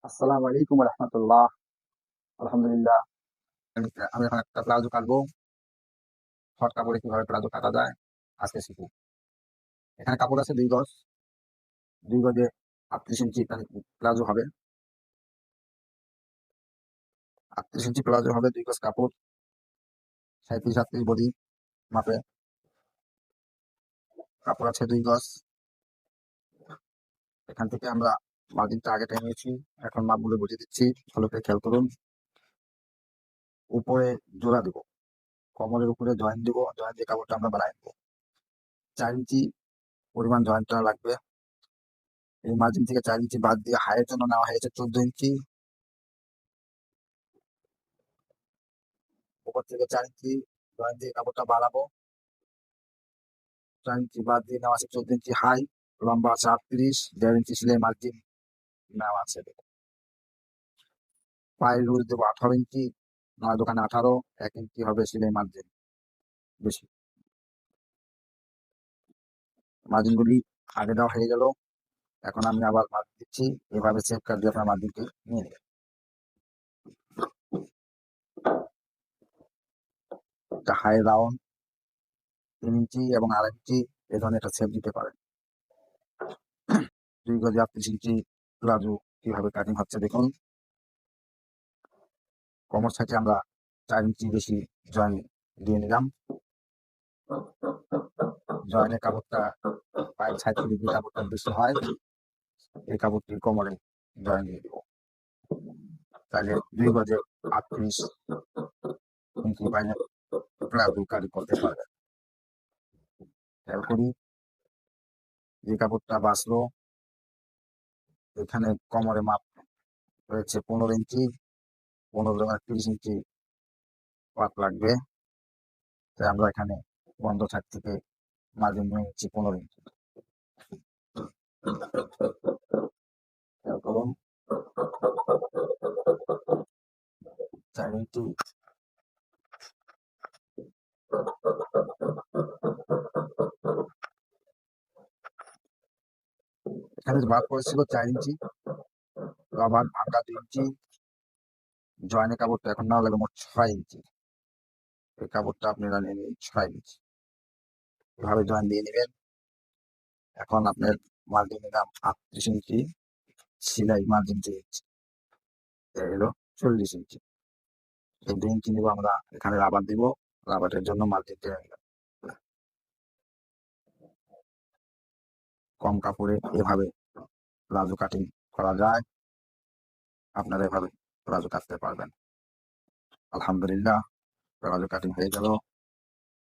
আসসালামু আলাইকুম রহমতুল্লাহ। আলহামদুলিল্লাহ। আমি এখন একটা প্লাজো কাটবো। শর্ট কাপড়ে কিভাবে প্লাজো কাটা যায় আজকে শিখবো। এখানে কাপড় আছে 2 গজ। 2 গজে 38 ইঞ্চি প্লাজো হবে। 38 ইঞ্চি প্লাজো হবে, 2 গজ কাপড়, 37-38 বডি মাপে কাপড় আছে 2 গজ। এখান থেকে আমরা মার্জিনটা আগে টেনে নিয়েছি। এখন মাপগুলো বুঝিয়ে দিচ্ছি, ভালো করে খেয়াল করুন। উপরে জোড়া দিব, কোমরের উপরে জয়েন্ট দিব, জয়েন্ট দিয়ে কাপড়টা আমরা বানাই দেবো। 4 ইঞ্চি পরিমাণ জয়েন্টটা লাগবে। এই মার্জিন থেকে 4 ইঞ্চি বাদ দিয়ে হাইয়ের জন্য নেওয়া হয়েছে 14 ইঞ্চি। উপর থেকে 4 ইঞ্চি জয়েন্ট দিয়ে কাপড়টা বাড়াবো। 4 ইঞ্চি বাদ দিয়ে নেওয়া আছে 14 ইঞ্চি হাই। লম্বা আছে 38, 1.5 ইঞ্চি সেলাই মার্জিন নেওয়া আছে। পায়ের রুল দেবো 18 ইঞ্চি, আমার দোকানে 18, 1 ইঞ্চি হবে সেলাই মার্জিন বেশি। মার্জিন গুলি আগে দেওয়া হয়ে গেল। এখন আমি আবার মার্জিন দিচ্ছি। এভাবে সেভ কাট দিয়ে আপনার মার্জিনটি নিয়ে নেবেন। হাই রাউন্ড 3 ইঞ্চি এবং 2.5 ইঞ্চি এ ধরনের একটা সেভ দিতে পারেন। 2 গজে 38 ইঞ্চি প্লাজো কিভাবে কাটিং হচ্ছে দেখুন। কোমর সাইডে আমরা 4 ইঞ্চি বেশি জয়েন দিয়ে নিলাম। জয়েনের কাপড়টা পায়ের সাইড থেকে যে কাপড়টা বেশি হয়, এই কাপড়টি কোমরে জয়েন দিয়ে দিব। তাহলে 2 গজে 38 ইঞ্চি পাইলে প্লাজো কাটিং করতে পারবেন। খেয়াল করি, যে কাপড়টা বাঁচলো এখানে কোমরে মাপ রয়েছে 15 ইঞ্চি। 15 এবং 30 ইঞ্চি পাত লাগবে। তাই আমরা এখানে বন্ধ সাইড থেকে মার্জিন নিয়ে নিচ্ছি 15 ইঞ্চি। খেয়াল করুন, 4 ইঞ্চি এখানে বাদ পড়েছিল 4 ইঞ্চি, আবার ভাঙা 2 ইঞ্চি। জয়েনের কাপড়টা এখন না লাগে মোট 6 ইঞ্চি। এই কাপড়টা আপনারা নিয়ে নিন 6 ইঞ্চি, এভাবে জয়েন দিয়ে নেবেন। এখন আপনার মার্জিন নিলাম 38 ইঞ্চি, সেলাই মার্জিন 2 ইঞ্চি, এলো 40 ইঞ্চি। এই 2 ইঞ্চি নিব আমরা, এখানে রাবার দিব। রাবারের জন্য মার্জিন টেনে নিলাম। কম কাপড়ে এভাবে প্লাজো কাটিং করা যায়। আপনারা এভাবে প্লাজো কাটতে পারবেন। আলহামদুলিল্লাহ, প্লাজো কাটিং হয়ে গেল।